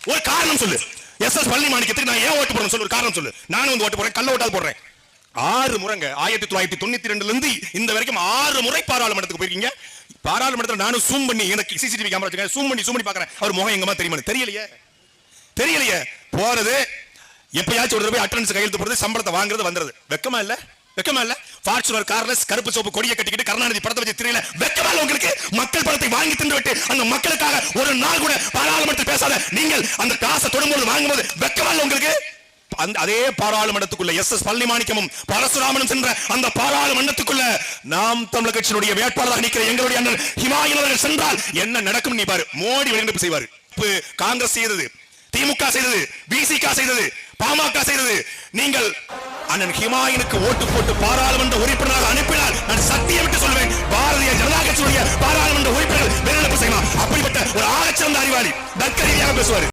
ஒரு காரணம் சொல்லு. எஸ்.எஸ். பழனிமாணிக்கத்துக்கு நான் ஏன் ஓட்டு போடணும் சொல்லு, ஒரு காரணம் சொல்லு. நானும் வந்து ஓட்டு போடுறேன், கள்ள ஓட்டாது போடுறேன். 6 முறைங்க 1992 இருந்து இந்த வரைக்கும் 6 முறை பாராளுமன்றத்துக்கு போயிருக்கீங்க. பாராளுமன்றத்தில் நானும் ஜூம் பண்ணி, எனக்கு சிசிடிவி கேமரா வச்சிருக்கேன், ஜூம் பண்ணி பார்க்கறேன். அவர் முகம் எங்கமா தெரியுமா? தெரியலையே. போறது எப்பயாச்சும் ஒரு தடவை அட்டெண்டன்ஸ் கையெழுத்து போறது, சம்பளத்தை வாங்குறது, வந்துறது. வெக்கமா இல்ல? ஃபார்ச்சுனர் கார்ல கருப்பு சோப்பு கொடியை கட்டிக்கிட்டு கருணாநிதி படத்தை வச்சு தெரியல. வெக்கமா இல்ல உங்களுக்கு? மக்கள் பணத்தை வாங்கி தின்று விட்டு அந்த மக்களுக்காக ஒரு நாள் கூட பாராளுமன்றத்தில் பேசாத நீங்கள் அந்த காசை தொடும்போது வாங்கும்போது வெக்கமா இல்ல உங்களுக்கு? அதே பாராளுமன்றத்துக்குள்ள எஸ்.எஸ். பழனிமாணிக்கமும் பரசுராமனும் சென்ற அந்த பாராளுமன்றத்துக்குள்ள நாம் தமிழர் கட்சியினுடைய வேட்பாளராக நிற்கிற எங்களுடைய அண்ணன் ஹிமாயின் அவர்கள் சென்றால் என்ன நடக்கும் நீ பாரு. மோடி வெளிநடப்பு செய்வார். காங்கிரஸ் செய்தது, திமுக செய்தது, பிசிக செய்தது, பாமக செய்தது. நீங்கள் அண்ணன் ஹிமாயினுக்கு ஓட்டு போட்டு பாராளுமன்ற உறுப்பினராக அனுப்பினால் நான் சத்தியம் விட்டு சொல்வேன், பாரதிய ஜனதா கட்சியுடைய பாராளுமன்ற உறுப்பினர்கள் வெளிநடப்பு செய்யலாம். அப்படிப்பட்ட ஒரு ஆகச்சிறந்த அறிவாளி தர்க்க ரீதியாக பேசுவார்.